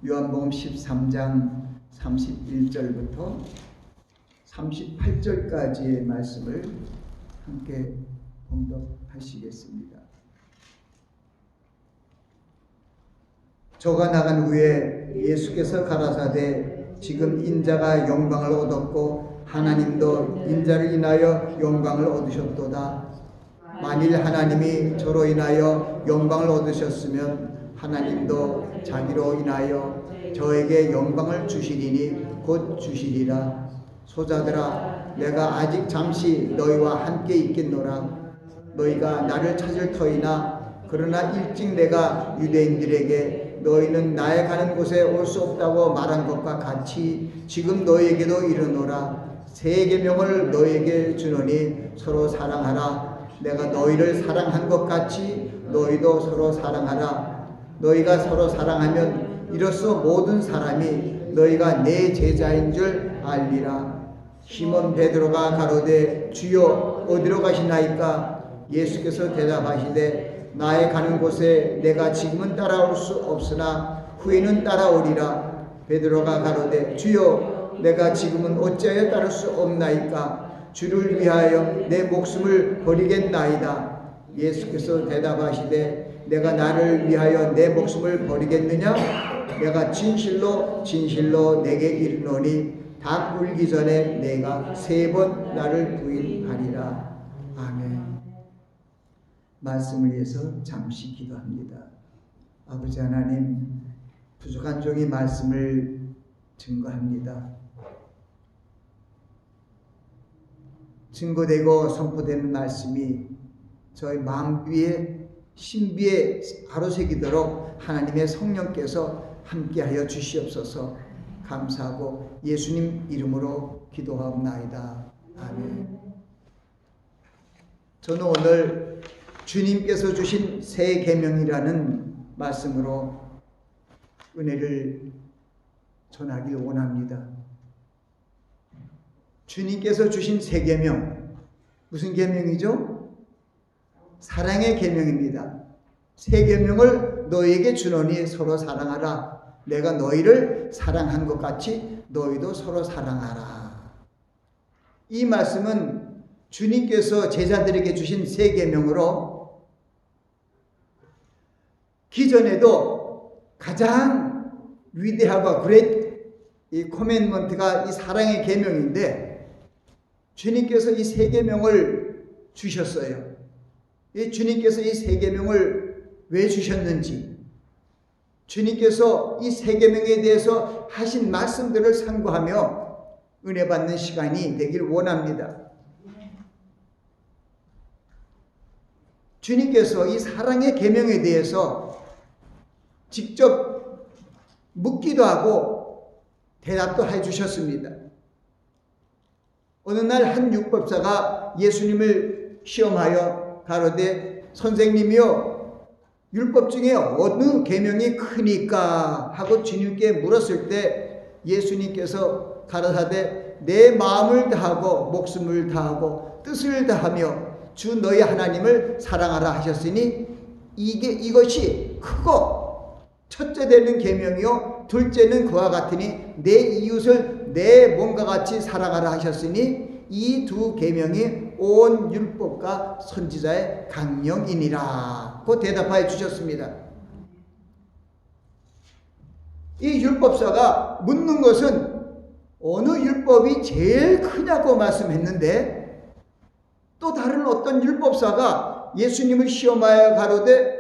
요한복음 13장 31절부터 38절까지의 말씀을 함께 봉독하시겠습니다. 저가 나간 후에 예수께서 가라사대 지금 인자가 영광을 얻었고 하나님도 인자를 인하여 영광을 얻으셨도다. 만일 하나님이 저로 인하여 영광을 얻으셨으면 하나님도 자기로 인하여 저에게 영광을 주시리니 곧 주시리라. 소자들아, 내가 아직 잠시 너희와 함께 있겠노라. 너희가 나를 찾을 터이나 그러나 일찍 내가 유대인들에게 너희는 나의 가는 곳에 올 수 없다고 말한 것과 같이 지금 너희에게도 이르노라. 새 계명을 너희에게 주노니 서로 사랑하라. 내가 너희를 사랑한 것 같이 너희도 서로 사랑하라. 너희가 서로 사랑하면 이로써 모든 사람이 너희가 내 제자인 줄 알리라. 시몬 베드로가 가로되 주여 어디로 가시나이까? 예수께서 대답하시되 나의 가는 곳에 내가 지금은 따라올 수 없으나 후에는 따라오리라. 베드로가 가로되 주여 내가 지금은 어찌하여 따를 수 없나이까? 주를 위하여 내 목숨을 버리겠나이다. 예수께서 대답하시되 내가 나를 위하여 내 목숨을 버리겠느냐? 내가 진실로 진실로 내게 이르노니 닭 울기 전에 내가 3번 나를 부인하리라. 아멘. 말씀을 위해서 잠시 기도합니다. 아버지 하나님, 부족한 종이 말씀을 증거합니다. 증거되고 선포되는 말씀이 저희 마음 위에 신비에 아로새기도록 하나님의 성령께서 함께하여 주시옵소서. 감사하고 예수님 이름으로 기도하옵나이다. 아멘. 저는 오늘 주님께서 주신 새 계명이라는 말씀으로 은혜를 전하길 원합니다. 주님께서 주신 새 계명, 무슨 계명이죠? 사랑의 계명입니다. 새 계명을 너희에게 주노니 서로 사랑하라. 내가 너희를 사랑한 것 같이 너희도 서로 사랑하라. 이 말씀은 주님께서 제자들에게 주신 새 계명으로 기존에도 가장 위대하고 그레이트 이 코맨먼트가 이 사랑의 계명인데 주님께서 이 새 계명을 주셨어요. 이 주님께서 이 새 계명을 왜 주셨는지, 주님께서 이 새 계명에 대해서 하신 말씀들을 상고하며 은혜 받는 시간이 되길 원합니다. 주님께서 이 사랑의 계명에 대해서 직접 묻기도 하고 대답도 해주셨습니다. 어느 날 한 율법사가 예수님을 시험하여 가로되 선생님이여 율법 중에 어느 계명이 크니까 하고 주님께 물었을 때 예수님께서 가라사대 내 마음을 다하고 목숨을 다하고 뜻을 다하며 주 너희 하나님을 사랑하라 하셨으니 이것이 크고 첫째 되는 계명이요 둘째는 그와 같으니 내 이웃을 내 몸과 같이 사랑하라 하셨으니 이 두 계명이 온 율법과 선지자의 강령이니라 고 대답하여 주셨습니다. 이 율법사가 묻는 것은 어느 율법이 제일 크냐고 말씀했는데 또 다른 어떤 율법사가 예수님을 시험하여 가로되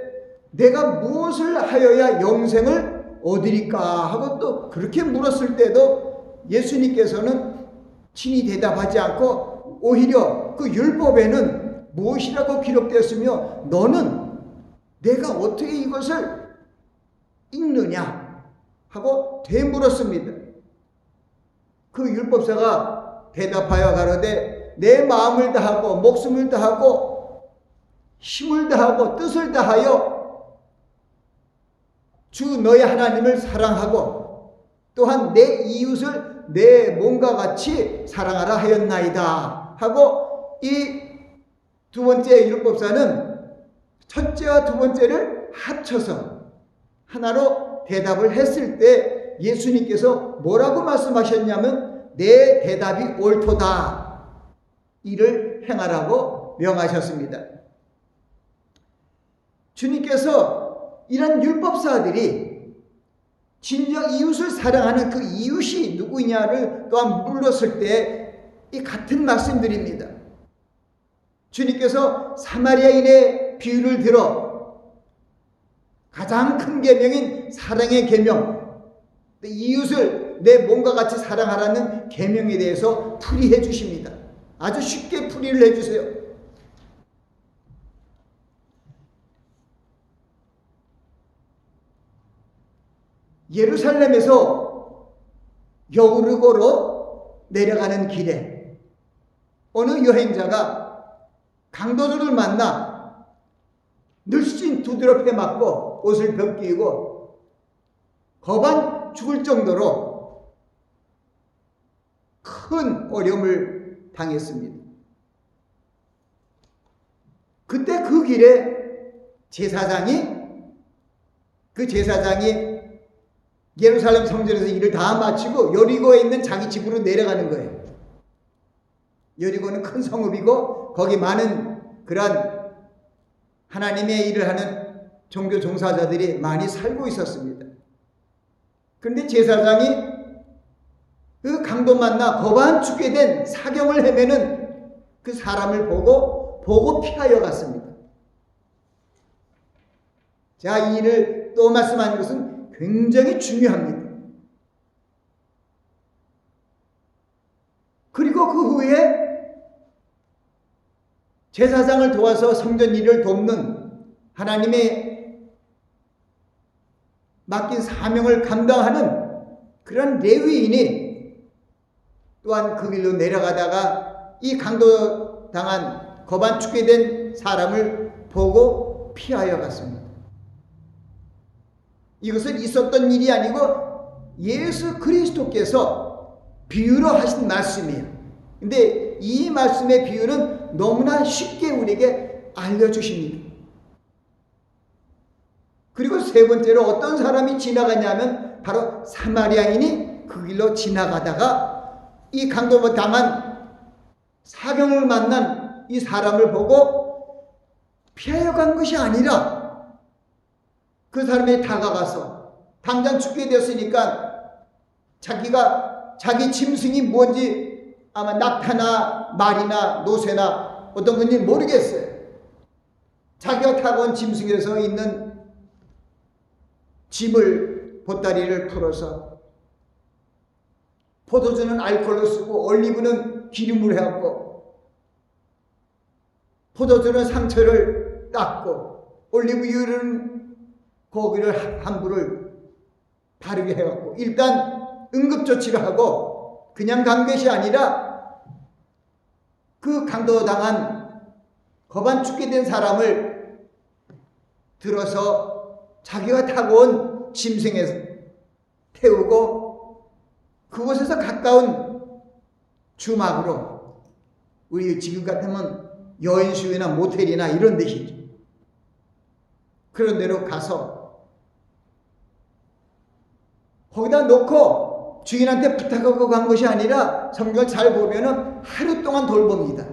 내가 무엇을 하여야 영생을 얻으리까 하고 또 그렇게 물었을 때도 예수님께서는 친히 대답하지 않고 오히려 그 율법에는 무엇이라고 기록되었으며 너는 내가 어떻게 이것을 읽느냐 하고 되물었습니다. 그 율법사가 대답하여 가로되 내 마음을 다하고 목숨을 다하고 힘을 다하고 뜻을 다하여 주 너희 하나님을 사랑하고 또한 내 이웃을 내 몸과 같이 사랑하라 하였나이다 하고 이 두 번째 율법사는 첫째와 두 번째를 합쳐서 하나로 대답을 했을 때 예수님께서 뭐라고 말씀하셨냐면 내 대답이 옳도다. 이를 행하라고 명하셨습니다. 주님께서 이런 율법사들이 진정 이웃을 사랑하는 그 이웃이 누구냐를 또한 물었을 때 이 같은 말씀드립니다. 주님께서 사마리아인의 비유를 들어 가장 큰 계명인 사랑의 계명, 이웃을 내 몸과 같이 사랑하라는 계명에 대해서 풀이해 주십니다. 아주 쉽게 풀이를 해 주세요. 예루살렘에서 여리고로 내려가는 길에 어느 여행자가 강도들을 만나 늘씬 두드려 패맞고 옷을 벗기고 거반 죽을 정도로 큰 어려움을 당했습니다. 그때 그 길에 제사장이 예루살렘 성전에서 일을 다 마치고 여리고에 있는 자기 집으로 내려가는 거예요. 여리고는 큰 성읍이고 거기 많은 그런 하나님의 일을 하는 종교 종사자들이 많이 살고 있었습니다. 그런데 제사장이 그 강도 만나 거반 죽게 된 사경을 헤매는 그 사람을 보고 피하여 갔습니다. 자, 이 일을 또 말씀하는 것은 굉장히 중요합니다. 그리고 그 후에 제사장을 도와서 성전 일을 돕는 하나님의 맡긴 사명을 감당하는 그런 레위인이 또한 그 길로 내려가다가 이 강도당한 거반 죽게 된 사람을 보고 피하여 갔습니다. 이것은 있었던 일이 아니고 예수 그리스도께서 비유로 하신 말씀이에요. 근데 이 말씀의 비유는 너무나 쉽게 우리에게 알려주십니다. 그리고 세 번째로 어떤 사람이 지나가냐면 바로 사마리아인이 그 길로 지나가다가 이 강도 당한 사경을 만난 이 사람을 보고 피하여 간 것이 아니라 그 사람이 다가가서 당장 죽게 되었으니까 자기가 자기 짐승이 뭔지 아마 낙타나 말이나 노새나 어떤 건지 모르겠어요. 자기가 타고 온 짐승에서 있는 짐을 보따리를 풀어서 포도주는 알코올로 쓰고 올리브는 기름으로 해갖고 포도주는 상처를 닦고 올리브유는 고기를 함부를 바르게 해갖고 일단 응급조치를 하고 그냥 간 것이 아니라 그 강도당한 거반 죽게 된 사람을 들어서 자기가 타고 온 짐승에 태우고 그곳에서 가까운 주막으로, 우리 지금 같으면 여인수유나 모텔이나 이런 데시죠. 그런 데로 가서 거기다 놓고 주인한테 부탁하고 간 것이 아니라 성경을 잘 보면은 하루 동안 돌봅니다.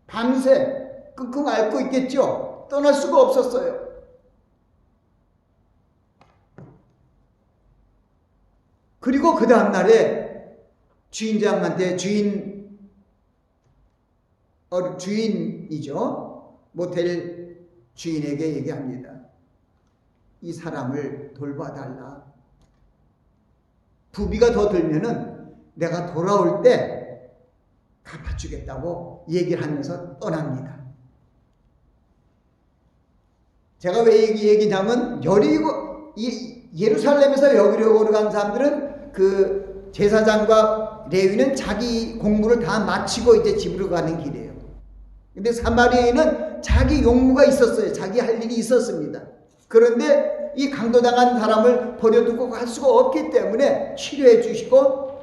밤새 끙끙 앓고 있겠죠. 떠날 수가 없었어요. 그리고 그 다음날에 주인장한테 주인이죠. 모텔 주인에게 얘기합니다. 이 사람을 돌봐달라. 부비가 더 들면은 내가 돌아올 때 갚아주겠다고 얘기를 하면서 떠납니다. 제가 왜 얘기냐면 예루살렘에서 여리고로 간 사람들은 그 제사장과 레위는 자기 공부를 다 마치고 이제 집으로 가는 길이에요. 근데 사마리아인은 자기 용무가 있었어요. 자기 할 일이 있었습니다. 그런데 이 강도당한 사람을 버려두고 갈 수가 없기 때문에 치료해 주시고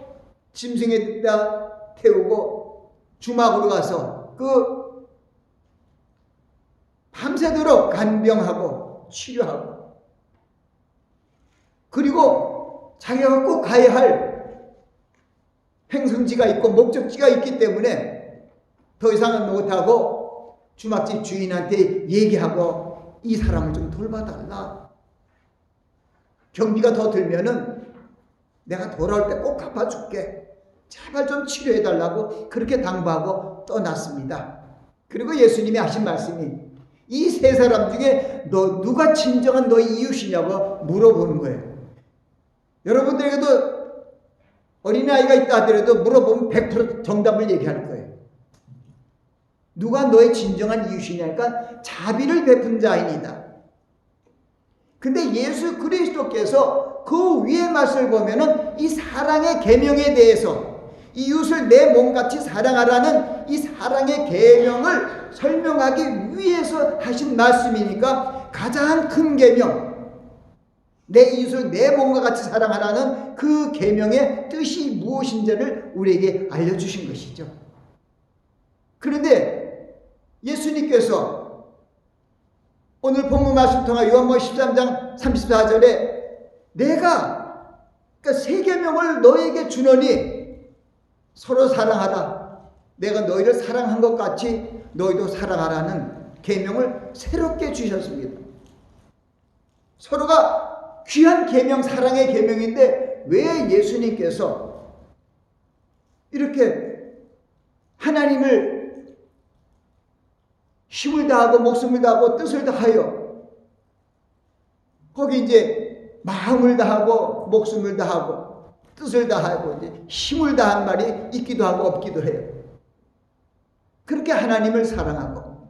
짐승에다 태우고 주막으로 가서 그 밤새도록 간병하고 치료하고 그리고 자기가 꼭 가야 할 행성지가 있고 목적지가 있기 때문에 더 이상은 못하고 주막집 주인한테 얘기하고 이 사람을 좀 돌봐달라. 경비가 더 들면은 내가 돌아올 때 꼭 갚아줄게. 제발 좀 치료해달라고 그렇게 당부하고 떠났습니다. 그리고 예수님이 하신 말씀이 이 세 사람 중에 너 누가 진정한 너의 이웃이냐고 물어보는 거예요. 여러분들에게도 어린아이가 있다 하더라도 물어보면 100% 정답을 얘기할 거예요. 누가 너의 진정한 이웃이냐니까 자비를 베푼 자이니다. 근데 예수 그리스도께서 그 위의 말씀을 보면은 이 사랑의 계명에 대해서 이웃을 내 몸같이 사랑하라는 이 사랑의 계명을 설명하기 위해서 하신 말씀이니까 가장 큰 계명, 내 이웃을 내 몸과 같이 사랑하라는 그 계명의 뜻이 무엇인지를 우리에게 알려주신 것이죠. 그런데 예수님께서 오늘 본문 말씀 통해 요한복음 13장 34절에 내가 그러니까 세 계명을 너에게 주노니 서로 사랑하라. 내가 너희를 사랑한 것 같이 너희도 사랑하라는 계명을 새롭게 주셨습니다. 서로가 귀한 계명, 사랑의 계명인데 왜 예수님께서 이렇게 하나님을 힘을 다하고 목숨을 다하고 뜻을 다하여 거기 이제 마음을 다하고 목숨을 다하고 뜻을 다하고 이제 힘을 다한 말이 있기도 하고 없기도 해요. 그렇게 하나님을 사랑하고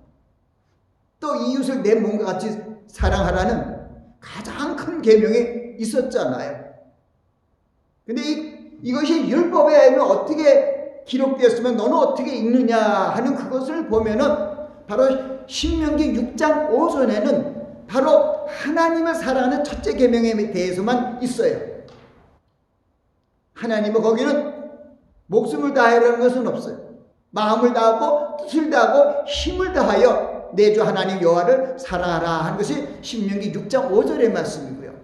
또 이웃을 내 몸과 같이 사랑하라는 가장 큰 계명이 있었잖아요. 근데 이것이 율법에 어떻게 기록되었으면 너는 어떻게 읽느냐 하는 그것을 보면은 바로 신명기 6장 5절에는 바로 하나님을 사랑하는 첫째 계명에 대해서만 있어요. 하나님은 거기는 목숨을 다하라는 것은 없어요. 마음을 다하고 뜻을 다하고 힘을 다하여 내 주 하나님 여호와를 사랑하라 하는 것이 신명기 6장 5절의 말씀이고요.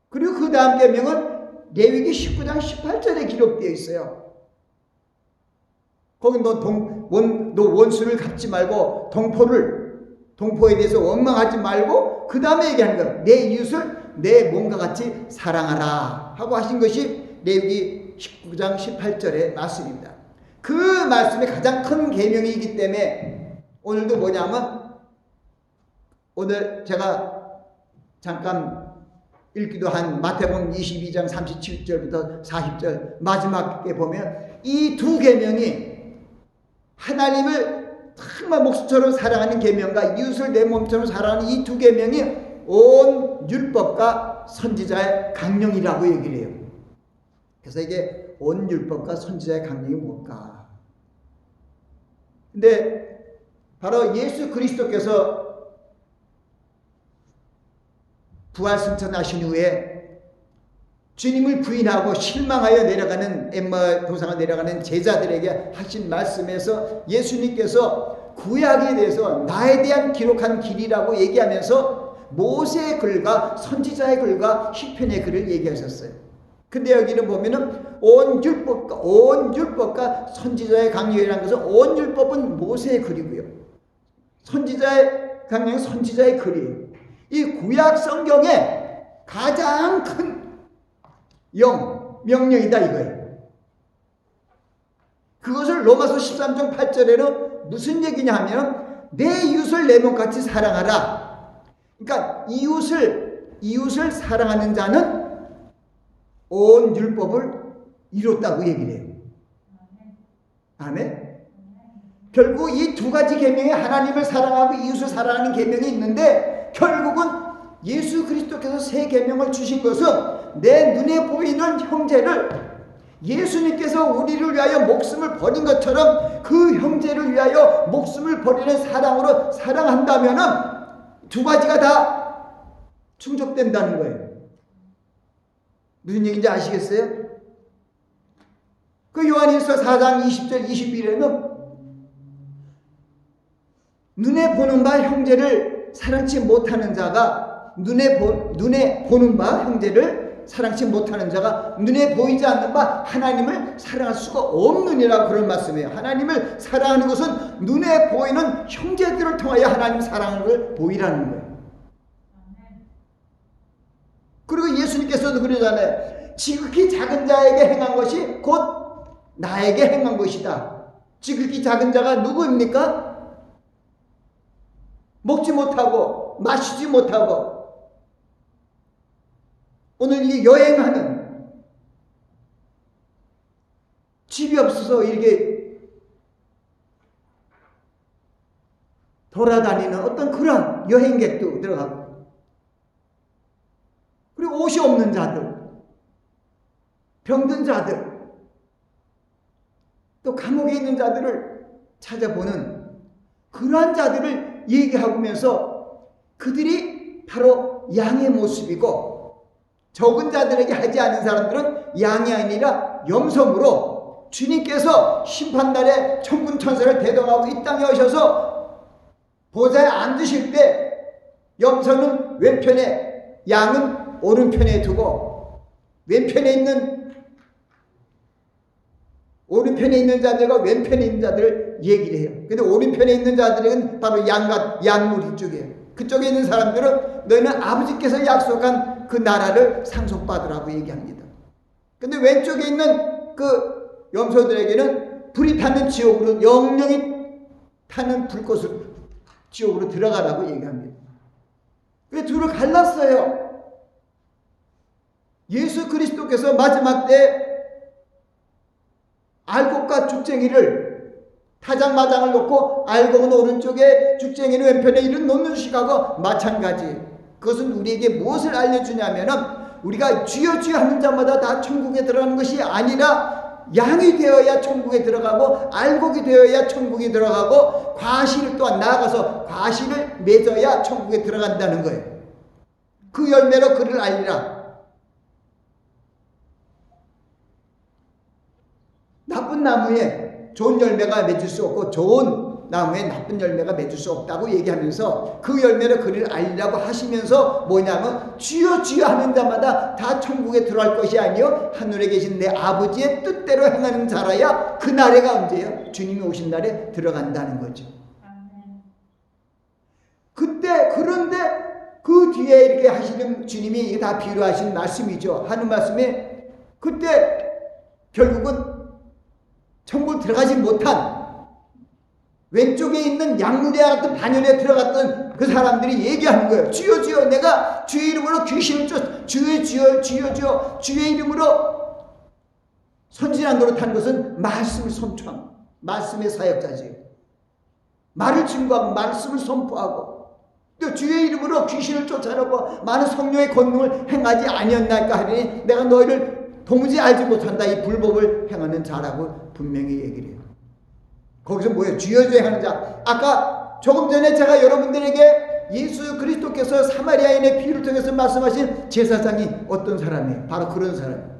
그리고 그 다음 계명은 레위기 19장 18절에 기록되어 있어요. 거기 너 원수를 갚지 말고 동포에 대해서 원망하지 말고 그 다음에 얘기하는 거예요. 내 이웃을 내 몸과 같이 사랑하라 하고 하신 것이 레위기 19장 18절의 말씀입니다. 그 말씀이 가장 큰 계명이기 때문에 오늘도 뭐냐면 오늘 제가 잠깐 읽기도 한 마태복음 22장 37절부터 40절 마지막에 보면 이 두 계명이 하나님을 정말 목숨처럼 사랑하는 계명과 이웃을 내 몸처럼 사랑하는 이 두 계명이 온 율법과 선지자의 강령이라고 얘기를 해요. 그래서 이게 온 율법과 선지자의 강령이 뭘까? 근데 바로 예수 그리스도께서 부활 승천하신 후에 주님을 부인하고 실망하여 내려가는 엠마 도상을 내려가는 제자들에게 하신 말씀에서 예수님께서 구약에 대해서 나에 대한 기록한 길이라고 얘기하면서 모세의 글과 선지자의 글과 시편의 글을 얘기하셨어요. 근데 여기는 보면은 온 율법과 선지자의 강령이라는 것은 온 율법은 모세의 글이고요. 선지자의 강령은 선지자의 글이에요. 이 구약 성경의 가장 큰 명령이다 이거예요. 그것을 로마서 13장 8절에는 무슨 얘기냐 하면 내 이웃을 내 몸같이 사랑하라. 그러니까 이웃을 사랑하는 자는 온 율법을 이뤘다고 얘기를 해요. 아멘. 결국 이 두 가지 계명에 하나님을 사랑하고 이웃을 사랑하는 계명이 있는데 결국은 예수 그리스도께서 새 계명을 주신 것은 내 눈에 보이는 형제를 예수님께서 우리를 위하여 목숨을 버린 것처럼 그 형제를 위하여 목숨을 버리는 사랑으로 사랑한다면은 두 가지가 다 충족된다는 거예요. 무슨 얘기인지 아시겠어요? 그 요한일서 4장 20절 21절에는 눈에 보는 바 형제를 사랑치 못하는 자가 눈에 보는 바 형제를 사랑치 못하는 자가 눈에 보이지 않는 바 하나님을 사랑할 수가 없느니라, 그런 말씀이에요. 하나님을 사랑하는 것은 눈에 보이는 형제들을 통하여 하나님 사랑하는 걸 보이라는 거예요. 그리고 예수님께서도 그러잖아요. 지극히 작은 자에게 행한 것이 곧 나에게 행한 것이다. 지극히 작은 자가 누구입니까? 먹지 못하고 마시지 못하고 오늘 이 여행하는, 집이 없어서 이렇게 돌아다니는 어떤 그런 여행객도 들어가고, 그리고 옷이 없는 자들, 병든 자들, 또 감옥에 있는 자들을 찾아보는 그러한 자들을 얘기하면서 그들이 바로 양의 모습이고, 적은 자들에게 하지 않은 사람들은 양이 아니라 염소므로 주님께서 심판날에 천군 천사를 대동하고 이 땅에 오셔서 보좌에 앉으실 때 염소는 왼편에, 양은 오른편에 두고 오른편에 있는 자들과 왼편에 있는 자들을 얘기를 해요. 근데 오른편에 있는 자들은 바로 양무리 쪽이에요. 그쪽에 있는 사람들은 너희는 아버지께서 약속한 그 나라를 상속받으라고 얘기합니다. 근데 왼쪽에 있는 그 염소들에게는 불이 타는 지옥으로, 영영이 타는 불꽃으로 지옥으로 들어가라고 얘기합니다. 왜 둘을 갈랐어요? 예수 그리스도께서 마지막 때 알곡과 죽쟁이를, 타작마당을 놓고 알곡은 오른쪽에 죽쟁이는 왼편에 이를 놓는 시각과 마찬가지. 그것은 우리에게 무엇을 알려주냐면은 우리가 주여 주여 하는 자마다 다 천국에 들어가는 것이 아니라 양이 되어야 천국에 들어가고 알곡이 되어야 천국에 들어가고 과실 또한 나아가서 과실을 맺어야 천국에 들어간다는 거예요. 그 열매로 그를 알리라. 나쁜 나무에 좋은 열매가 맺을 수 없고 좋은 나무에 나쁜 열매가 맺을 수 없다고 얘기하면서 그 열매로 그를 알리라고 하시면서 뭐냐면 주여 주여 하는 자마다 다 천국에 들어갈 것이 아니요 하늘에 계신 내 아버지의 뜻대로 행하는 자라야 그 날에가 언제요? 주님이 오신 날에 들어간다는 거죠. 그때, 그런데 그 뒤에 이렇게 하시는 주님이 다 비유로 하신 말씀이죠. 하는 말씀에 그때 결국은 천국 들어가지 못한 왼쪽에 있는 양무리와 같은 반열에 들어갔던 그 사람들이 얘기하는 거예요. 주여 주여, 내가 주의 이름으로 귀신을 쫓, 주의 주여 주여 주여, 주의 이름으로 선진한 노릇한 것은 말씀을 선포함, 말씀의 사역자지요. 말을 증거하고 말씀을 선포하고 또 주의 이름으로 귀신을 쫓아내고 많은 성령의 권능을 행하지 아니었나이까 하니 내가 너희를 도무지 알지 못한다. 이 불법을 행하는 자라고 분명히 얘기를 해요. 거기서 뭐예요? 주여 주여 하는 자. 아까 조금 전에 제가 여러분들에게 예수 그리스도께서 사마리아인의 비유를 통해서 말씀하신 제사장이 어떤 사람이에요? 바로 그런 사람이에요.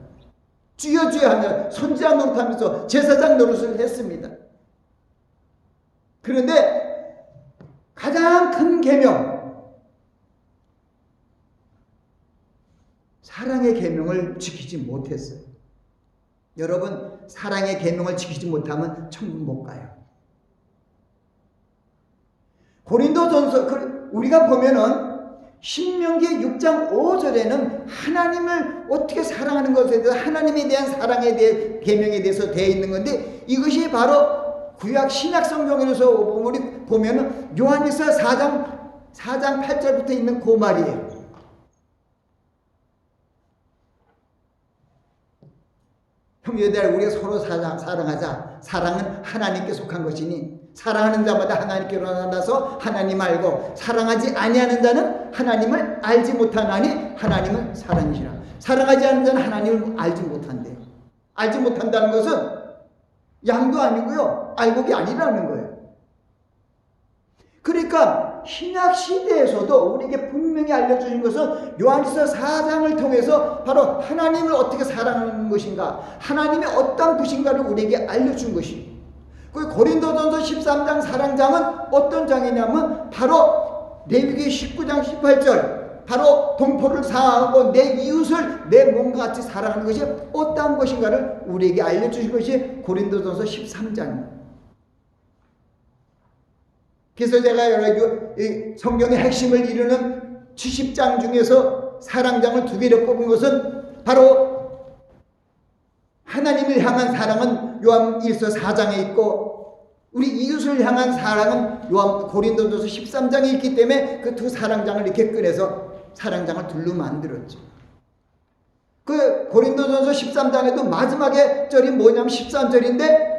주여 주여 하는 선지자 노릇하면서 제사장 노릇을 했습니다. 그런데 가장 큰 계명, 사랑의 계명을 지키지 못했어요. 여러분, 사랑의 계명을 지키지 못하면 천국 못 가요. 고린도전서 우리가 보면은 신명기 6장 5절에는 하나님을 어떻게 사랑하는 것에 대해서 하나님에 대한 사랑에 대해 계명에 대해서 되어 있는 건데 이것이 바로 구약 신약 성경에서 우리 보면은 요한일서 4장 8절부터 있는 그 말이에요. 형제들, 우리가 서로 사랑하자. 사랑은 하나님께 속한 것이니 사랑하는 자마다 하나님께로 나서 하나님 알고 사랑하지 아니하는 자는 하나님을 알지 못하나니 하나님은 사랑이시라. 사랑하지 않는 자는 하나님을 알지 못한대요. 알지 못한다는 것은 양도 아니고요, 알곡이 아니라는 거예요. 그러니까 신약 시대에서도 우리에게 분명히 알려주신 것은 요한일서 4장을 통해서 바로 하나님을 어떻게 사랑하는 것인가, 하나님의 어떤 분이신가를 우리에게 알려준 것이에요. 그 고린도전서 13장 사랑장은 어떤 장이냐면 바로 레위기 19장 18절 바로 동포를 사랑하고 내 이웃을 내 몸과 같이 사랑하는 것이 어떠한 것인가를 우리에게 알려주신 것이 고린도전서 13장입니다. 그래서 제가 여러 성경의 핵심을 이루는 70장 중에서 사랑장을 2개를 뽑은 것은 바로 하나님을 향한 사랑은 요한 1서 4장에 있고 우리 이웃을 향한 사랑은 요한 고린도전서 13장에 있기 때문에 그 두 사랑장을 이렇게 꺼내서 사랑장을 둘로 만들었죠. 그 고린도전서 13장에도 마지막에 절이 뭐냐면 13절인데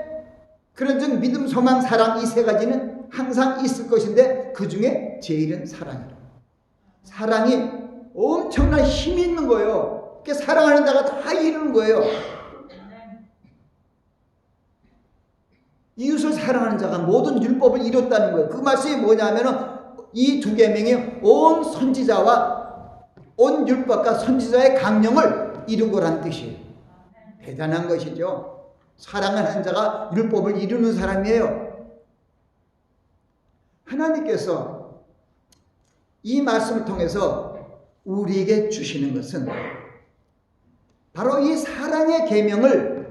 그런즉 믿음, 소망, 사랑 이 3가지는 항상 있을 것인데 그 중에 제일은 사랑이라. 사랑이 엄청난 힘이 있는 거예요. 사랑하는 자가 다 이루는 거예요. 이웃을 사랑하는 자가 모든 율법을 이뤘다는 거예요. 그 말씀이 뭐냐면은 이 2계명이 온 선지자와 온 율법과 선지자의 강령을 이룬 거란 뜻이에요. 대단한 것이죠. 사랑하는 자가 율법을 이루는 사람이에요. 하나님께서 이 말씀을 통해서 우리에게 주시는 것은 바로 이 사랑의 계명을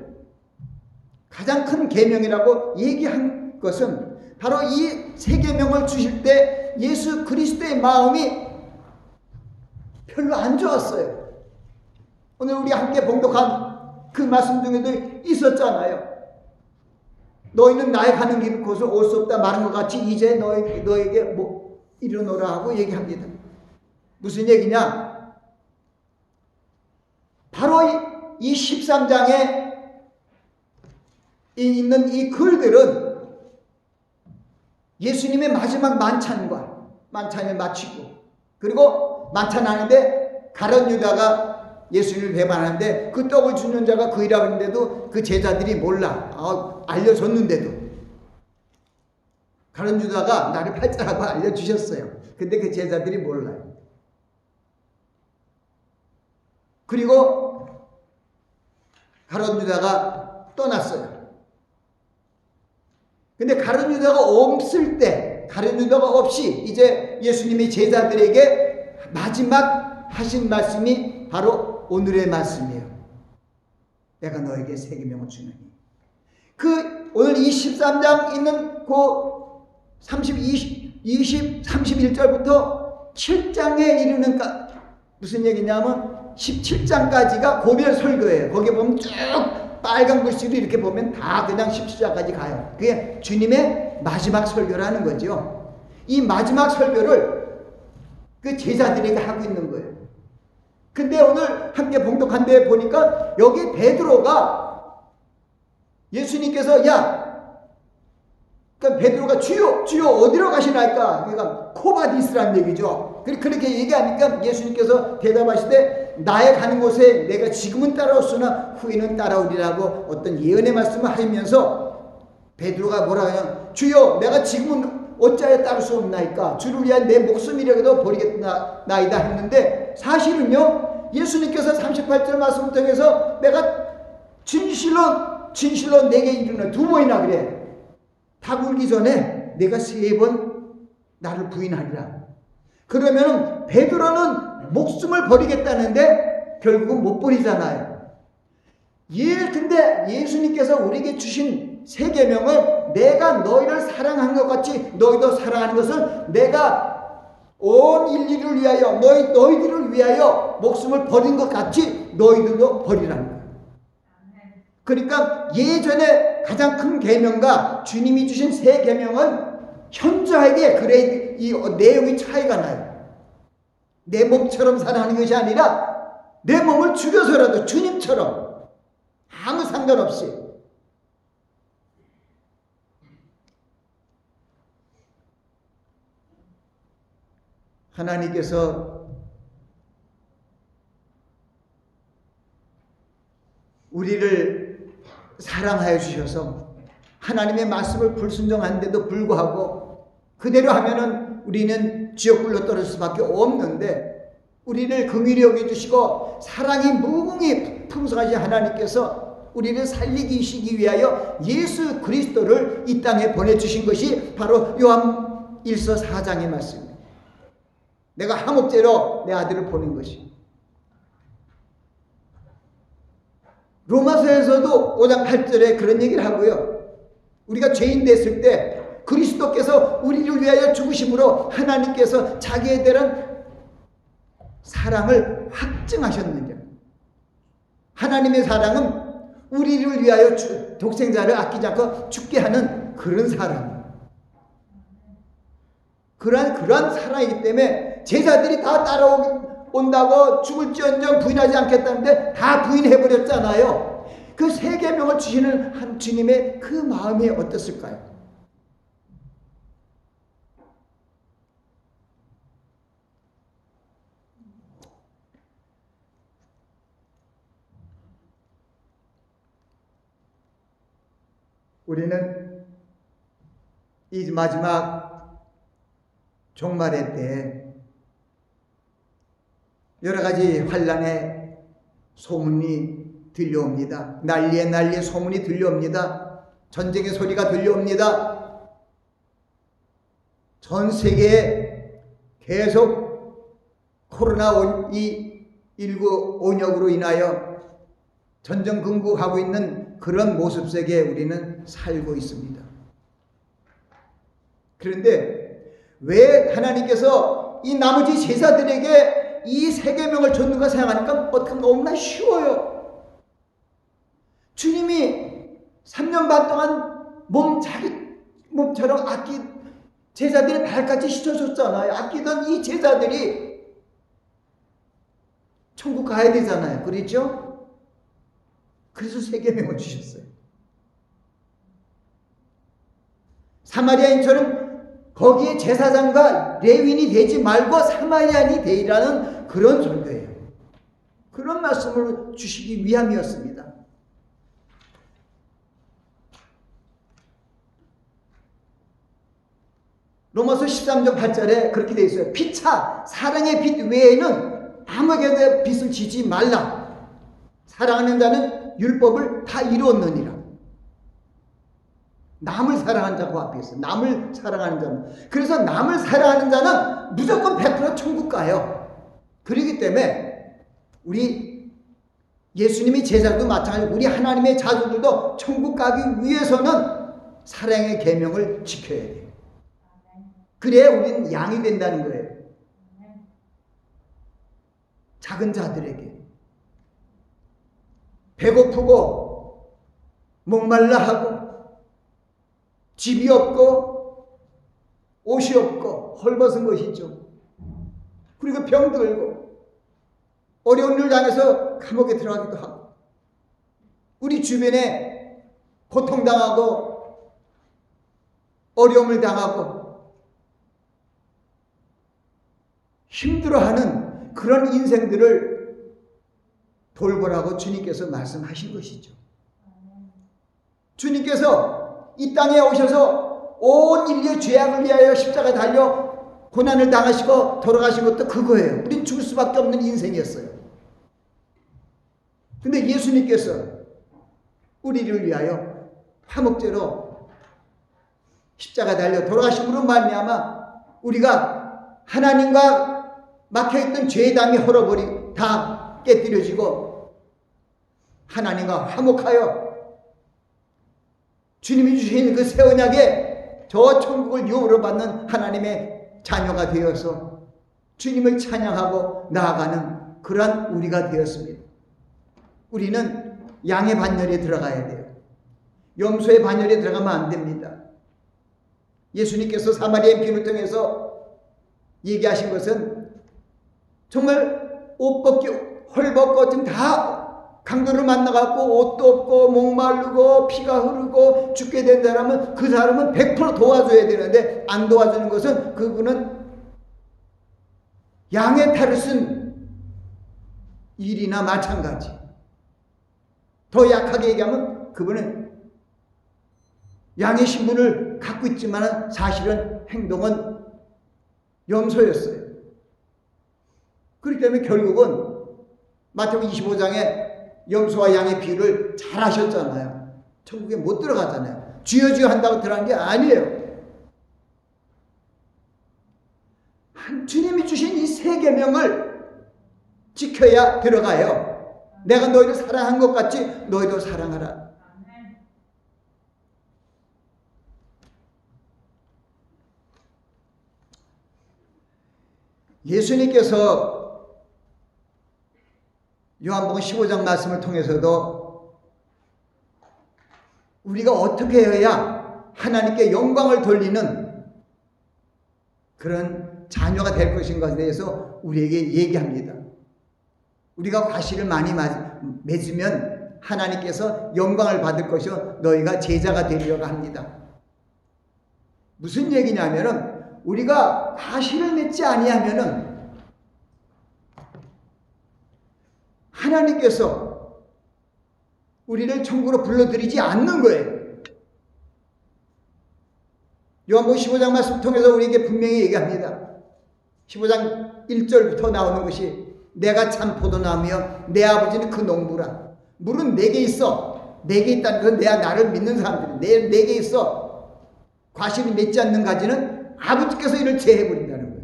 가장 큰 계명이라고 얘기한 것은 바로 이 3계명을 주실 때 예수 그리스도의 마음이 별로 안 좋았어요. 오늘 우리 함께 봉독한 그 말씀 중에도 있었잖아요. 너희는 나의 가는 길 곳을 올 수 없다 말한 것 같이 이제 너에게 뭐 이르노라 하고 얘기합니다. 무슨 얘기냐? 바로 이 13장에 있는 이 글들은 예수님의 마지막 만찬을 마치고 그리고 만찬하는데 가룟 유다가 예수님을 배반하는데 그 떡을 주는 자가 그이라 하는데도 그 제자들이 몰라. 알려줬는데도 가룟 유다가 나를 팔자라고 알려주셨어요. 근데 그 제자들이 몰라요. 그리고 가룟 유다가 떠났어요. 근데 가룟 유다가 없을 때, 가룟 유다가 없이 이제 예수님이 제자들에게 마지막 하신 말씀이 바로 오늘의 말씀이에요. 내가 너에게 3계명을 주느니. 오늘 이 13장 있는 그 31절부터 7장에 이르는 무슨 얘기냐면 17장까지가 고별 설교예요. 거기 보면 쭉 빨간 글씨로 이렇게 보면 다 그냥 17장까지 가요. 그게 주님의 마지막 설교라는 거죠. 이 마지막 설교를 그 제자들에게 하고 있는 거예요. 근데 오늘 함께 봉독한 데 보니까 여기 베드로가 예수님께서 그러니까 베드로가 주여 어디로 가시나이까? 그러니까 코바디스라는 얘기죠. 그렇게 얘기하니까 예수님께서 대답하시되 나의 가는 곳에 내가 지금은 따라오으나 후에는 따라오리라고 어떤 예언의 말씀을 하면서 베드로가 뭐라 하냐? 주여 내가 지금은 어찌하여 따를 수 없나이까? 주를 위한 내 목숨이라도 버리겠나이다 했는데 사실은요 예수님께서 38절 말씀을 통해서 내가 진실로 내게 이르노니 2번이나 그래. 닭 울기 전에 내가 3번 나를 부인하리라. 그러면 베드로는 목숨을 버리겠다는데 결국은 못 버리잖아요. 근데 예수님께서 우리에게 주신 3계명을 내가 너희를 사랑한 것 같이 너희도 사랑하는 것은 내가 온 인류를 위하여 너희들을 위하여 목숨을 버린 것 같이 너희들도 버리라는 거예요. 그러니까 예전에 가장 큰 계명과 주님이 주신 3계명은 현저하게 이 내용이 차이가 나요. 내 몸처럼 사랑하는 것이 아니라 내 몸을 죽여서라도 주님처럼 아무 상관없이 하나님께서 우리를 사랑하여 주셔서 하나님의 말씀을 불순종하는데도 불구하고 그대로 하면은 우리는 지옥불로 떨어질 수밖에 없는데 우리를 긍휼히 여겨주시고 사랑이 무궁히 풍성하신 하나님께서 우리를 살리시기 위하여 예수 그리스도를 이 땅에 보내주신 것이 바로 요한 1서 4장의 말씀입니다. 내가 하목제로 내 아들을 보낸 것이. 로마서에서도 5장 8절에 그런 얘기를 하고요. 우리가 죄인 됐을 때 그리스도께서 우리를 위하여 죽으심으로 하나님께서 자기에 대한 사랑을 확증하셨느냐. 하나님의 사랑은 우리를 위하여 독생자를 아끼지 않고 죽게 하는 그런 사랑. 그러한 사랑이기 때문에 제자들이 다 따라온다고 죽을지언정 부인하지 않겠다는데 다 부인해버렸잖아요. 그 세 계명을 주시는 한 주님의 그 마음이 어떻을까요? 우리는 이 마지막 종말의 때 여러 가지 환난의 소문이 들려옵니다. 난리의 소문이 들려옵니다. 전쟁의 소리가 들려옵니다. 전 세계에 계속 코로나19 온역으로 인하여 전전긍긍하고 있는 그런 모습 속에 우리는 살고 있습니다. 그런데 왜 하나님께서 이 나머지 제자들에게 이 세 계명을 줬는가 생각하니까 어떻게 너무나 쉬워요. 주님이 3년 반 동안 자기 몸처럼 제자들의 발까지 씻어줬잖아요. 아끼던 이 제자들이 천국 가야 되잖아요. 그렇죠? 그래서 세 계명을 주셨어요. 사마리아인처럼 거기에 제사장과 레위인이 되지 말고 사마리아인이 되리라는 그런 설교예요. 그런 말씀을 주시기 위함이었습니다. 로마서 13장 8절에 그렇게 되어 있어요. 피차 사랑의 빛 외에는 아무에게나 빛을 지지 말라. 사랑하는 자는 율법을 다 이루었느니라. 남을 사랑하는 자고 앞에 있어요. 남을 사랑하는 자는. 그래서 남을 사랑하는 자는 무조건 100% 천국 가요. 그렇기 때문에 우리 예수님이 제자도 마찬가지고 우리 하나님의 자손들도 천국 가기 위해서는 사랑의 계명을 지켜야 돼요. 그래야 우리는 양이 된다는 거예요. 작은 자들에게 배고프고 목말라 하고 집이 없고 옷이 없고 헐벗은 것이죠. 그리고 병들고 어려운 일을 당해서 감옥에 들어가기도 하고 우리 주변에 고통당하고 어려움을 당하고 힘들어하는 그런 인생들을 돌보라고 주님께서 말씀하신 것이죠. 주님께서 이 땅에 오셔서 온 인류의 죄악을 위하여 십자가에 달려 고난을 당하시고 돌아가신 것도 그거예요. 우린 죽을 수밖에 없는 인생이었어요. 근데 예수님께서 우리를 위하여 화목제로 십자가에 달려 돌아가심으로 말미암아 우리가 하나님과 막혀있던 죄의 담이 다 깨뜨려지고 하나님과 화목하여 주님이 주신 그 새 언약에 저 천국을 유업으로 받는 하나님의 자녀가 되어서 주님을 찬양하고 나아가는 그러한 우리가 되었습니다. 우리는 양의 반열에 들어가야 돼요. 염소의 반열에 들어가면 안 됩니다. 예수님께서 사마리아인 비유를 통해서 얘기하신 것은 정말 옷 벗기 헐벗고 지금 다 강도를 만나갖고 옷도 없고 목마르고 피가 흐르고 죽게 된 사람은 그 사람은 100% 도와줘야 되는데 안 도와주는 것은 그분은 양의 탈을 쓴 일이나 마찬가지. 더 약하게 얘기하면 그분은 양의 신분을 갖고 있지만 사실은 행동은 염소였어요. 그렇기 때문에 결국은 마태복음 25장에 염소와 양의 비유를 잘 하셨잖아요. 천국에 못 들어가잖아요. 주여 주여 한다고 들어간 게 아니에요. 주님이 주신 이 계명을 지켜야 들어가요. 내가 너희를 사랑한 것 같이 너희도 사랑하라. 예수님께서 요한복음 15장 말씀을 통해서도 우리가 어떻게 해야 하나님께 영광을 돌리는 그런 자녀가 될 것인가에 대해서 우리에게 얘기합니다. 우리가 과실을 많이 맺으면 하나님께서 영광을 받을 것이요 너희가 제자가 되리라고 합니다. 무슨 얘기냐면은 우리가 과실을 맺지 아니하면은 하나님께서 우리를 천국으로 불러들이지 않는 거예요. 요한복음 15장 말씀 통해서 우리에게 분명히 얘기합니다. 15장 1절부터 나오는 것이 내가 참 포도나무며 내 아버지는 그 농부라. 물은 내게 있어. 내게 있다는 것은 나를 믿는 사람들이 내게 있어. 과실이 맺지 않는 가지는 아버지께서 이를 제해버린다는 거예요.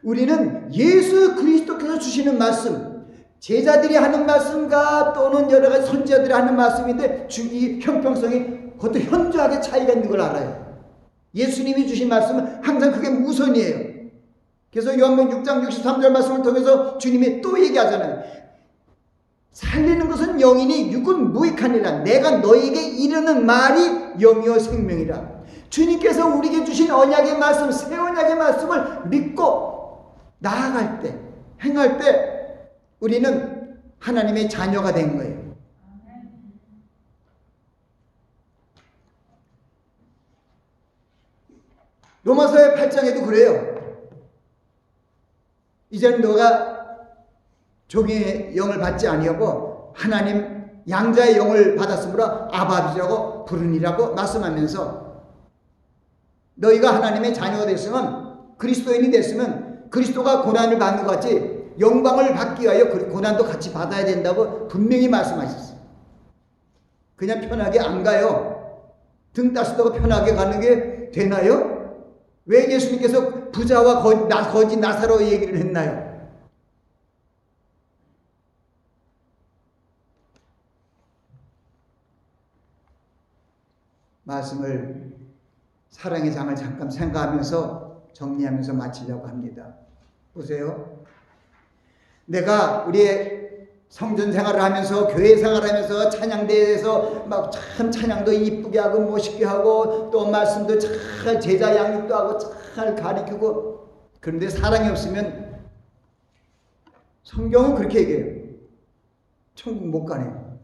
우리는 예수 그리스도께서 주시는 말씀, 제자들이 하는 말씀과 또는 여러 가지 선지자들이 하는 말씀인데 이 형평성이 그것도 현저하게 차이가 있는 걸 알아요. 예수님이 주신 말씀은 항상 그게 우선이에요. 그래서 요한복음 6장 63절 말씀을 통해서 주님이 또 얘기하잖아요. 살리는 것은 영이니 육은 무익하니라. 내가 너에게 이르는 말이 영이요 생명이라. 주님께서 우리에게 주신 언약의 말씀, 새 언약의 말씀을 믿고 나아갈 때, 행할 때 우리는 하나님의 자녀가 된 거예요. 로마서의 8장에도 그래요. 이제는 너가 종의 영을 받지 아니하고 하나님 양자의 영을 받았으므로 아바비라고 부르니라고 말씀하면서 너희가 하나님의 자녀가 됐으면 그리스도인이 됐으면 그리스도가 고난을 받는 것 같이 영광을 받기 위하여 고난도 같이 받아야 된다고 분명히 말씀하셨어요. 그냥 편하게 안 가요. 등 따스다고 편하게 가는 게 되나요? 왜 예수님께서 부자와 거지 나사로 얘기를 했나요? 말씀을 사랑의 장을 잠깐 생각하면서 정리하면서 마치려고 합니다. 보세요. 내가 우리의 성전 생활을 하면서 교회 생활을 하면서 찬양대회에서 막 참 찬양도 이쁘게 하고 멋있게 하고 또 말씀도 잘 제자 양육도 하고 잘 가르치고 그런데 사랑이 없으면 성경은 그렇게 얘기해요. 천국 못 가네요.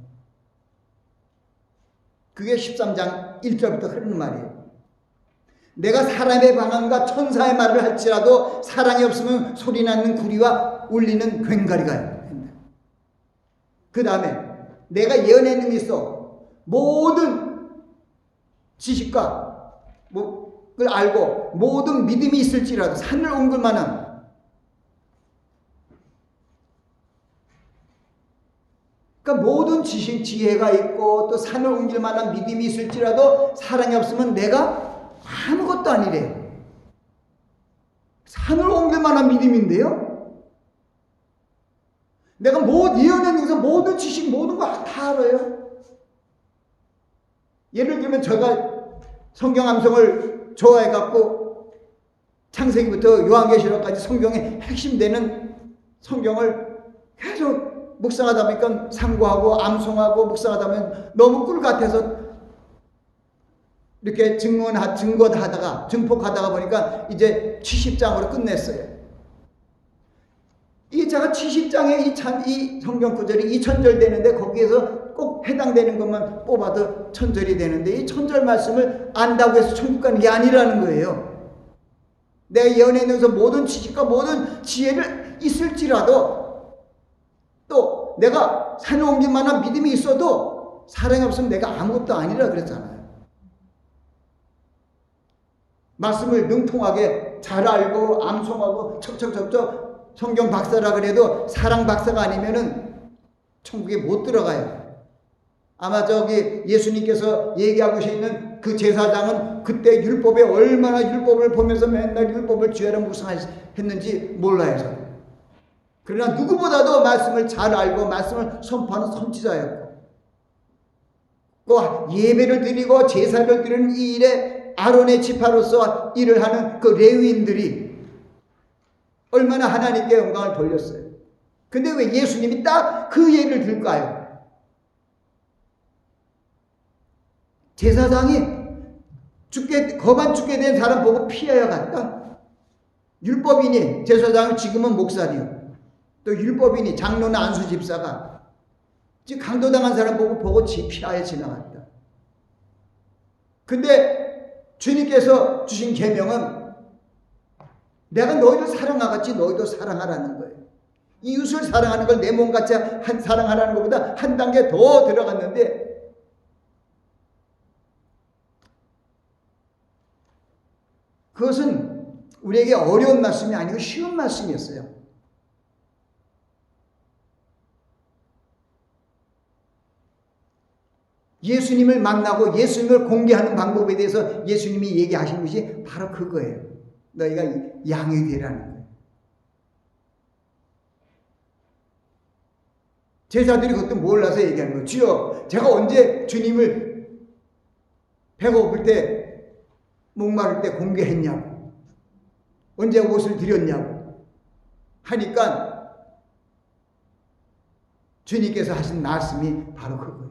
그게 13장 1절부터 흐르는 말이에요. 내가 사람의 방언과 천사의 말을 할지라도 사랑이 없으면 소리나는 구리와 울리는 괭가리가요. 그 다음에 내가 예언의 능력이 있어 모든 지식과 을 알고 모든 믿음이 있을지라도 산을 옮길 만한 그러니까 모든 지식 지혜가 있고 또 산을 옮길 만한 믿음이 있을지라도 사랑이 없으면 내가 아무것도 아니래. 산을 옮길 만한 믿음인데요. 내가 예언의 능력에서 모든 지식 모든 거 다 알아요. 예를 들면 제가 성경 암송을 좋아해 갖고 창세기부터 요한계시록까지 성경의 핵심 되는 성경을 계속 묵상하다 보니까 상고하고 암송하고 묵상하다 보면 너무 꿀 같아서 이렇게 증폭하다가 보니까 이제 70장으로 끝냈어요. 제가 70장에 이 성경 구절이 2000절 되는데 거기에서 꼭 해당되는 것만 뽑아도 1000절이 되는데 이 1000절 말씀을 안다고 해서 천국 가는 게 아니라는 거예요. 내가 예언에 있는 모든 지식과 모든 지혜를 있을지라도 또 내가 산을 옮길 만한 믿음이 있어도 사랑이 없으면 내가 아무것도 아니라 그랬잖아요. 말씀을 능통하게 잘 알고 암송하고 척척척척 성경 박사라 그래도 사랑 박사가 아니면은 천국에 못 들어가요. 아마 저기 예수님께서 얘기하고 계시는 그 제사장은 그때 율법에 얼마나 율법을 보면서 맨날 율법을 죄라 묵상했는지 몰라요. 그러나 누구보다도 말씀을 잘 알고 말씀을 선포하는 선지자였고, 또 예배를 드리고 제사를 드리는 이 일에 아론의 지파로서 일을 하는 그 레위인들이 얼마나 하나님께 영광을 돌렸어요. 근데 왜 예수님이 딱 그 예를 들까요? 제사장이 거만 죽게 된 사람 보고 피하여 갔다. 율법인이, 제사장은 지금은 목사리요. 또 율법인이, 장로나 안수 집사가 지금 강도당한 사람 보고 피하여 지나갔다. 근데 주님께서 주신 계명은 내가 너희를 사랑하같이 너희도 사랑하라는 거예요. 이웃을 사랑하는 걸 내 몸같이 사랑하라는 것보다 한 단계 더 들어갔는데, 그것은 우리에게 어려운 말씀이 아니고 쉬운 말씀이었어요. 예수님을 만나고 예수님을 공개하는 방법에 대해서 예수님이 얘기하신 것이 바로 그거예요. 너희가 양이 되라는 거예요. 제자들이 그것도 몰라서 얘기하는 거예요. 주여, 제가 언제 주님을 배가 고플 때, 목마를 때 공개했냐고, 언제 옷을 드렸냐고 하니까 주님께서 하신 말씀이 바로 그거예요.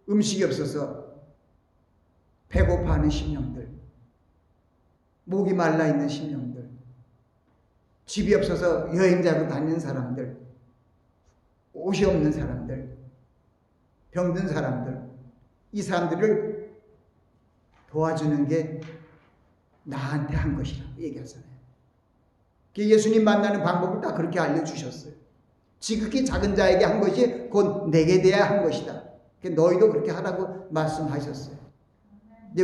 음식이 없어서 배고파하는 심령들, 목이 말라있는 심령들, 집이 없어서 여행자로 다니는 사람들, 옷이 없는 사람들, 병든 사람들, 이 사람들을 도와주는 게 나한테 한 것이라고 얘기하잖아요. 예수님 만나는 방법을 딱 그렇게 알려주셨어요. 지극히 작은 자에게 한 것이 곧 내게 대야 한 것이다. 너희도 그렇게 하라고 말씀하셨어요. 근데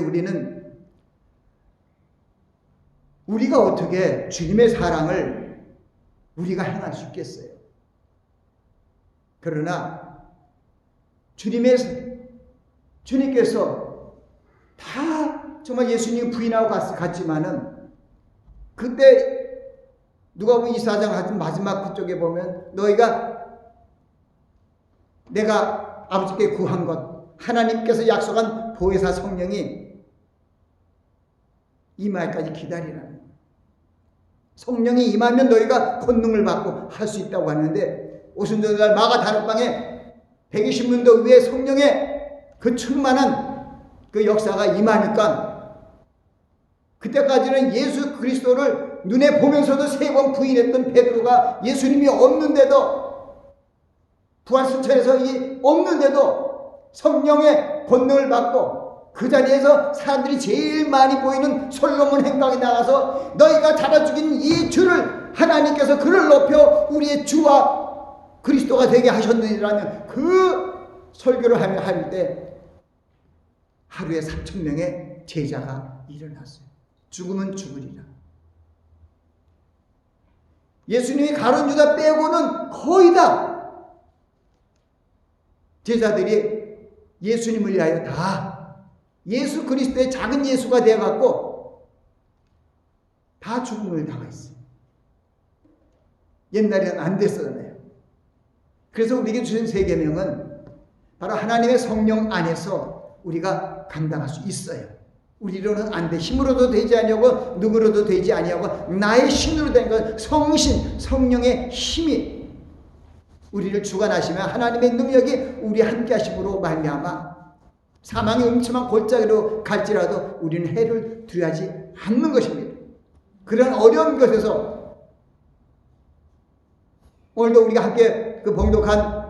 우리가 어떻게 주님의 사랑을 우리가 행할 수 있겠어요? 그러나 주님께서 다 정말 예수님 부인하고 갔지만은, 그때 누가복음 24장 같은 마지막 그쪽에 보면 내가 아버지께 구한 것, 하나님께서 약속한 보혜사 성령이 임할까지 기다리라는 거예요. 성령이 임하면 너희가 권능을 받고 할 수 있다고 하는데, 오순절날 마가 다락방에 120년도 위에 성령의 그 충만한 그 역사가 임하니까, 그때까지는 예수 그리스도를 눈에 보면서도 3번 부인했던 베드로가 예수님이 없는데도, 부활승천에서 없는데도 성령의 권능을 받고 그 자리에서 사람들이 제일 많이 보이는 솔로몬 행각에 나가서 너희가 잡아 죽인 이 주를 하나님께서 그를 높여 우리의 주와 그리스도가 되게 하셨느니라는 그 설교를 할 때 하루에 3,000명의 제자가 일어났어요. 죽으면 죽으리라. 예수님이 가룟 유다 빼고는 거의 다 제자들이 예수님을 위하여 다 예수 그리스도의 작은 예수가 되어갖고 다 죽음을 당했어요. 옛날에는 안 됐었잖아요. 그래서 우리에게 주신 세 계명은 바로 하나님의 성령 안에서 우리가 감당할 수 있어요. 우리로는 안 돼. 힘으로도 되지 아니하고 누구로도 되지 아니하고 나의 신으로 된 것, 성령의 힘이 우리를 주관하시면 하나님의 능력이 우리 함께 하심으로 말미암아 사망의 음침한 골짜기로 갈지라도 우리는 해를 두려워하지 않는 것입니다. 그런 어려운 것에서 오늘도 우리가 함께 그 봉독한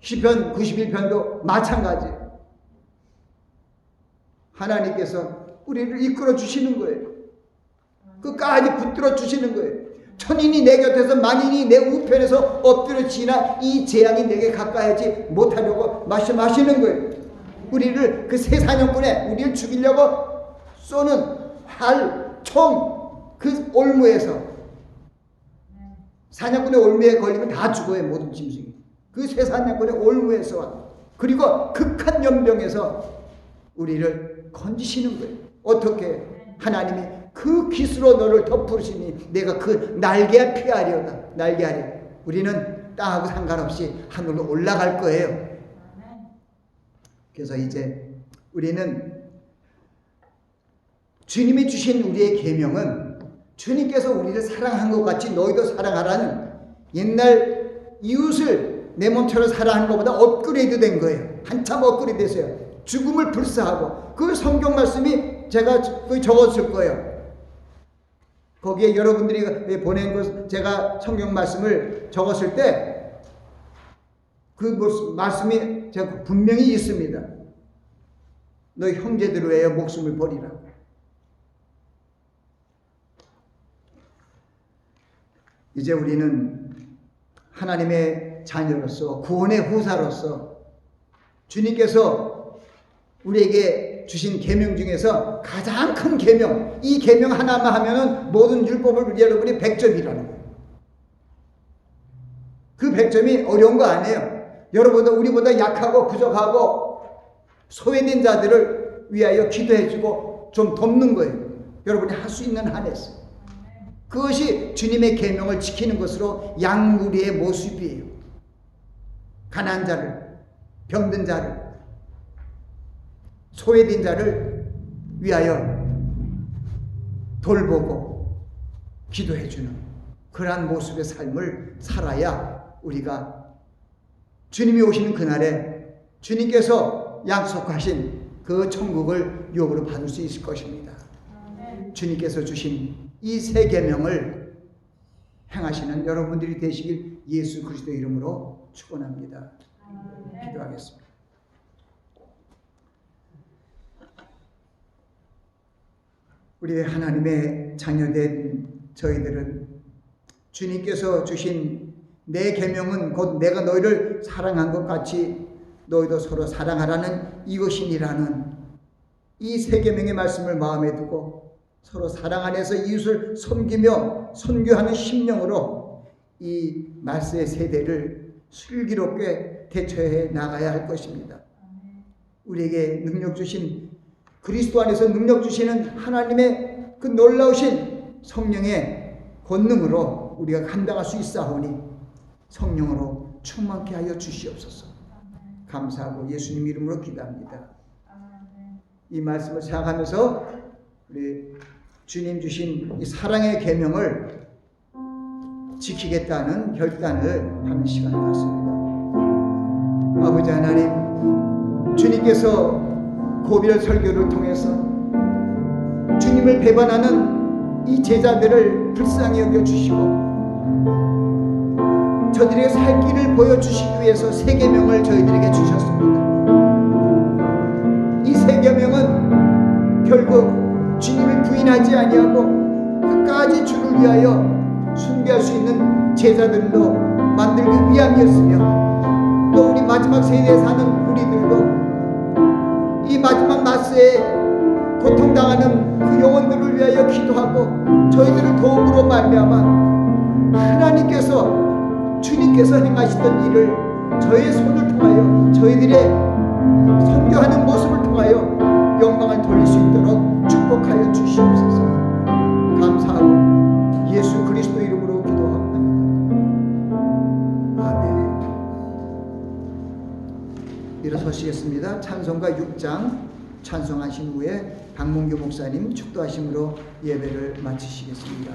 시편 91편도 마찬가지. 하나님께서 우리를 이끌어 주시는 거예요. 끝까지 붙들어 주시는 거예요. 천인이 내 곁에서 만인이 내 우편에서 엎드려 지나 이 재앙이 내게 가까이하지 못하려고 말씀하시는 거예요. 우리를 그 새 사냥꾼에 우리를 죽이려고 쏘는 활, 총, 그 올무에서, 사냥꾼의 올무에 걸리면 다 죽어요. 모든 짐승이. 그 쇠사냥꾼의 올무에서 그리고 극한 연병에서 우리를 건지시는 거예요. 어떻게? 하나님이 그 깃으로 너를 덮으시니 내가 그 날개에 피하려다. 날개하려. 우리는 땅하고 상관없이 하늘로 올라갈 거예요. 그래서 이제 우리는 주님이 주신 우리의 계명은 주님께서 우리를 사랑한 것 같이 너희도 사랑하라는 옛날 이웃을 내 몸처럼 사랑하는 것보다 업그레이드 된 거예요. 한참 업그레이드 됐어요. 죽음을 불사하고 그 성경 말씀이 제가 적었을 거예요. 거기에 여러분들이 보낸 것 제가 성경 말씀을 적었을 때 그 말씀이 제가 분명히 있습니다. 너희 형제들을 위하여 목숨을 버리라. 이제 우리는 하나님의 자녀로서 구원의 후사로서 주님께서 우리에게 주신 계명 중에서 가장 큰 계명, 이 계명 하나만 하면은 모든 율법을 여러분이 100점이라는 거예요. 그 100점이 어려운 거 아니에요. 여러분도 우리보다 약하고 부족하고 소외된 자들을 위하여 기도해주고 좀 돕는 거예요. 여러분이 할 수 있는 한에서. 그것이 주님의 계명을 지키는 것으로 양무리의 모습이에요. 가난한 자를, 병든 자를, 소외된 자를 위하여 돌보고 기도해주는 그러한 모습의 삶을 살아야 우리가 주님이 오시는 그날에 주님께서 약속하신 그 천국을 유업으로 받을 수 있을 것입니다. 주님께서 주신 이 세 계명을 행하시는 여러분들이 되시길 예수 그리스도의 이름으로 축원합니다. 기도하겠습니다. 우리 하나님의 자녀된 저희들은 주님께서 주신 내 계명은 곧 내가 너희를 사랑한 것 같이 너희도 서로 사랑하라는 이것이니라는 이 세 계명의 말씀을 마음에 두고 서로 사랑 안에서 이웃을 섬기며 선교하는 심령으로 이 말세의 세대를 슬기롭게 대처해 나가야 할 것입니다. 우리에게 능력 주신 그리스도 안에서 능력 주시는 하나님의 그 놀라우신 성령의 권능으로 우리가 감당할 수 있사오니 성령으로 충만케 하여 주시옵소서. 감사하고 예수님 이름으로 기도합니다. 이 말씀을 생각하면서 우리 주님 주신 이 사랑의 계명을 지키겠다는 결단을 하는 시간 같습니다. 아버지 하나님, 주님께서 고별 설교를 통해서 주님을 배반하는 이 제자들을 불쌍히 여겨주시고 저들에게 살 길을 보여주시기 위해서 세 계명을 저희들에게 주셨습니다. 이 세 계명은 결국 주님을 부인하지 아니하고 끝까지 주를 위하여 순교할 수 있는 제자들로 만들기 위함이었으며 또 우리 마지막 세대에 사는 우리들도 이 마지막 나스에 고통당하는 그 영혼들을 위하여 기도하고 저희들을 도움으로 말미암아 하나님께서 주님께서 행하시던 일을 저희의 손을 통하여 저희들의 선교하는 모습을 통하여 영광을 돌릴 수 있도록 축복하여 주시옵소서. 감사하고 예수 그리스도 이름으로 기도합니다. 아멘. 일어서시겠습니다. 찬송가 6장 찬송하신 후에 박문규 목사님 축도하심으로 예배를 마치시겠습니다.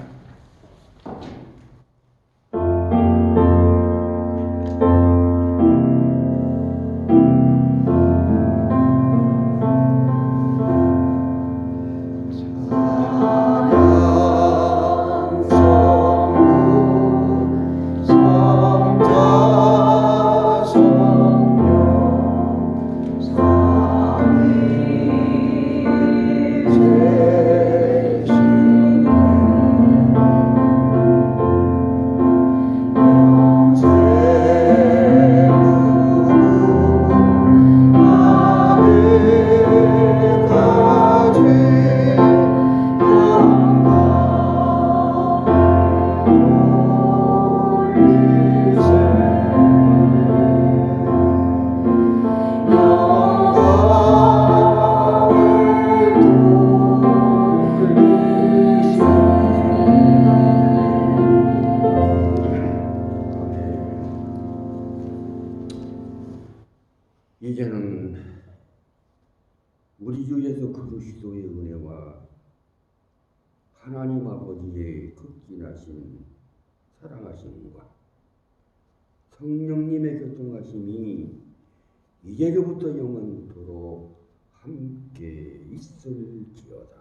그리스도의 은혜와 하나님 아버지의 극진하신 사랑하심과 성령님의 교통하심이 이제로부터 영원토록 함께 있을지어다.